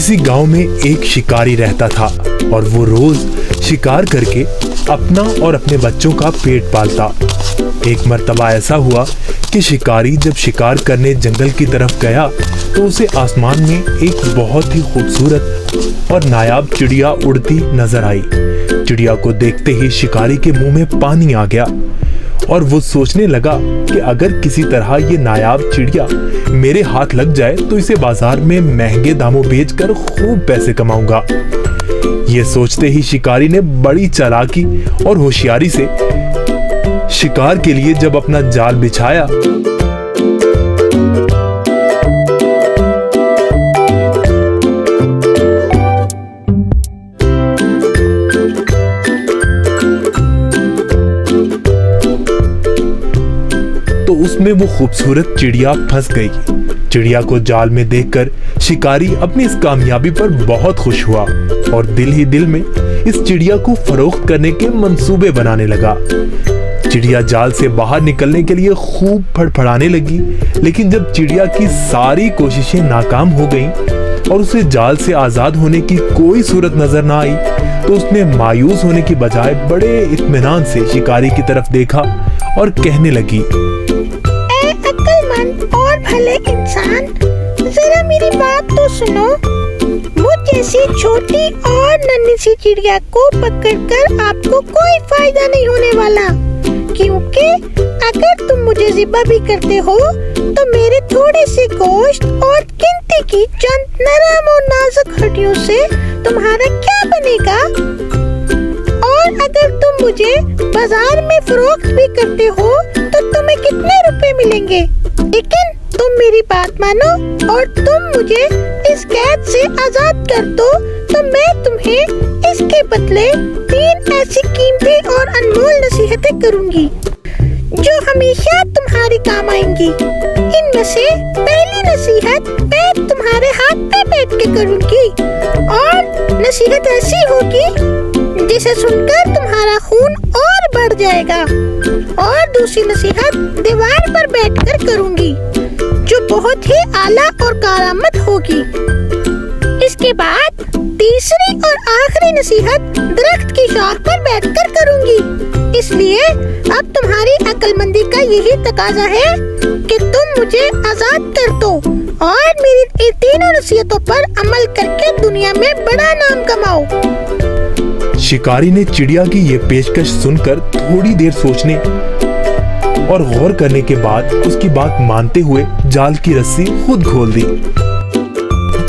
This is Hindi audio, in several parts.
किसी गांव में एक शिकारी रहता था और वो रोज शिकार करके अपना और अपने बच्चों का पेट पालता। एक मर्तबा ऐसा हुआ कि शिकारी जब शिकार करने जंगल की तरफ गया तो उसे आसमान में एक बहुत ही खूबसूरत और नायाब चिड़िया उड़ती नजर आई। चिड़िया को देखते ही शिकारी के मुंह में पानी आ गया और वो सोचने लगा कि अगर किसी तरह ये नायाब चिड़िया मेरे हाथ लग जाए तो इसे बाजार में महंगे दामों बेचकर खूब पैसे कमाऊंगा। ये सोचते ही शिकारी ने बड़ी चालाकी और होशियारी से शिकार के लिए जब अपना जाल बिछाया तो उसमें वो खूबसूरत चिड़िया फंस गई। चिड़िया को जाल में देखकर शिकारी अपनी इस कामयाबी पर बहुत खुश हुआ और दिल ही दिल में इस चिड़िया को फरोख्त करने के मंसूबे बनाने लगा। चिड़िया जाल से बाहर निकलने के लिए खूब फड़फड़ाने लगी, लेकिन जब चिड़िया की सारी कोशिशें नाकाम हो गईं और उसे जाल से आजाद होने की कोई सूरत नजर ना आई तो उसने मायूस होने की बजाय बड़े इत्मीनान से शिकारी की तरफ देखा और कहने लगी, अक्लमंद और भले इंसान, जरा मेरी बात तो सुनो। मुझ जैसी छोटी और नन्ही सी चिड़िया को पकड़कर आपको कोई फायदा नहीं होने वाला, क्योंकि अगर तुम मुझे ज़िबा भी करते हो तो मेरे थोड़े से गोश्त और गिनती की चंद नरम और नाजुक हड्डियों से तुम्हारा क्या बनेगा। और अगर तुम मुझे बाजार में फरोख्त भी करते हो तो तुम्हें कितने रुपए मिलेंगे। लेकिन तुम मेरी बात मानो और तुम मुझे इस कैद से आजाद कर दो तो मैं तुम्हें इसके बदले 3 ऐसी कीमती और अनमोल नसीहतें करूंगी जो हमेशा तुम्हारे काम आएंगी। इनमें से पहली नसीहत मैं तुम्हारे हाथ पे बैठ के करूंगी और नसीहत ऐसी होगी जिसे सुनकर तुम्हारा खून और बढ़ जाएगा, और दूसरी नसीहत दीवार पर बैठकर करूंगी जो बहुत ही आला और कारामद होगी। इसके बाद तीसरी और आखिरी नसीहत दरख्त की शाख पर बैठकर करूंगी। इसलिए अब तुम्हारी अक्लमंदी का यही तकाजा है कि तुम मुझे आजाद कर दो और मेरी इन तीनों नसीहतों पर अमल करके दुनिया में बड़ा नाम कमाओ। शिकारी ने चिड़िया की ये पेशकश सुनकर थोड़ी देर सोचने और गौर करने के बाद उसकी बात मानते हुए जाल की रस्सी खुद खोल दी।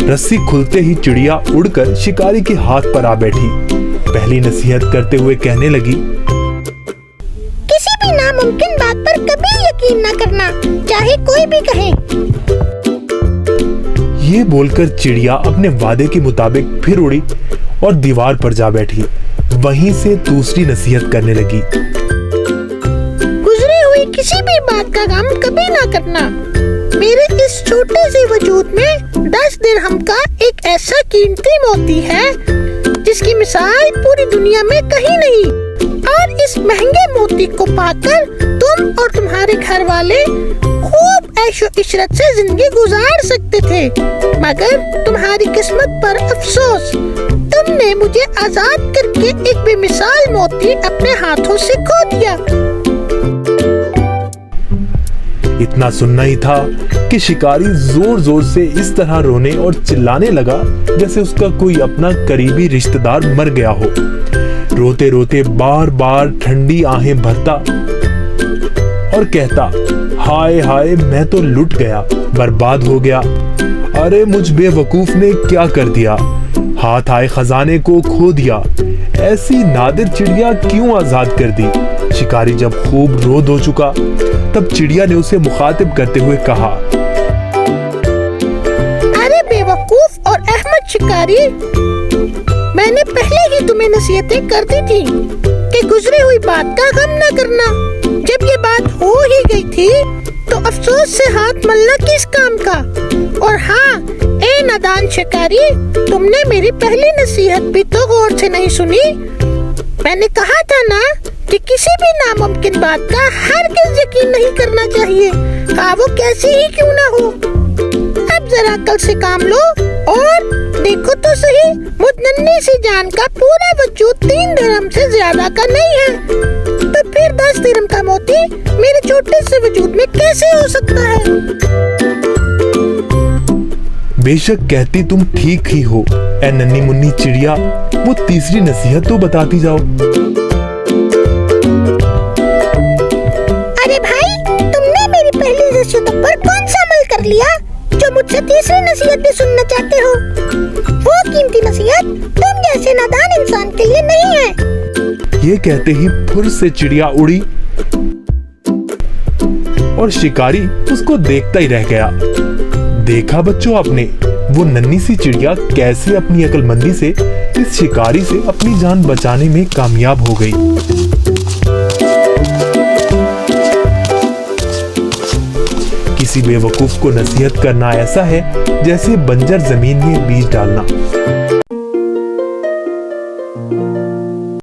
रस्सी खुलते ही चिड़िया उड़कर शिकारी के हाथ पर आ बैठी। पहली नसीहत करते हुए कहने लगी, किसी भी नामुमकिन बात पर कभी यकीन न करना, चाहे कोई भी कहे। ये बोलकर चिड़िया अपने वादे के मुताबिक फिर उड़ी और दीवार पर जा बैठी। वहीं से दूसरी नसीहत करने लगी, गुजरी हुई किसी भी बात का गम कभी ना करना। मेरे इस छोटे से वजूद में 10 दिरहम का एक ऐसा कीमती मोती है जिसकी मिसाल पूरी दुनिया में कहीं नहीं, और इस महंगे मोती को पाकर तुम और तुम्हारे घर वाले खूब ऐशो इशरत से जिंदगी गुजार सकते थे। मगर तुम्हारी किस्मत पर अफसोस, तुमने मुझे आजाद करके एक बेमिसाल मोती अपने हाथों से खो दिया। इतना सुनना ही था कि शिकारी जोर जोर से इस तरह रोने और चिल्लाने लगा जैसे उसका कोई अपना करीबी रिश्तेदार मर गया हो। रोते रोते बार बार ठंडी आहें भरता और कहता, हाय हाय, मैं तो लुट गया, बर्बाद हो गया। अरे मुझ बेवकूफ ने क्या कर दिया, हाथ आए खजाने को खो दिया। ऐसी नादिर चिड़िया क्यों आजाद कर दी। शिकारी जब खूब रो धो चुका तब चिड़िया ने उसे मुखातिब करते हुए कहा, अरे बेवकूफ और अहमद शिकारी, मैंने पहले ही तुम्हें नसीहतें कर दी थी कि गुजरी हुई बात का गम न करना। जब ये बात हो ही गई थी तो अफसोस से हाथ मलना किस काम का। और हाँ, ए नादान शिकारी, तुमने मेरी पहली नसीहत भी तो गौर से नहीं सुनी। मैंने कहा था ना कि किसी भी नामुमकिन बात का हरगिज़ यकीन नहीं करना चाहिए, वो कैसी ही क्यों ना हो। अब जरा अक्ल से काम लो और देखो तो सही, मुझ नन्ही सी जान का पूरा वजूद 3 दिरहम से ज्यादा का नहीं है, तो फिर 10 दिरहम का मोती मेरे छोटे से वजूद में कैसे हो सकता है? बेशक कहती तुम ठीक ही हो ए नन्ही मुन्नी चिड़िया, वो तीसरी नसीहत तो बताती जाओ। अरे भाई, तुमने मेरी पहली नसीहतों पर कौन सा अमल कर लिया जो मुझसे तीसरी नसीहत भी सुनना चाहते हो? वो कीमती नसीहत तुम जैसे नादान इंसान के लिए नहीं है। ये कहते ही फुर से चिड़िया उड़ी और शिकारी उसको देखता ही रह गया। देखा बच्चों आपने, वो नन्ही सी चिड़िया कैसे अपनी अक्लमंदी से इस शिकारी से अपनी जान बचाने में कामयाब हो गई। किसी बेवकूफ को नसीहत करना ऐसा है जैसे बंजर जमीन में बीज डालना।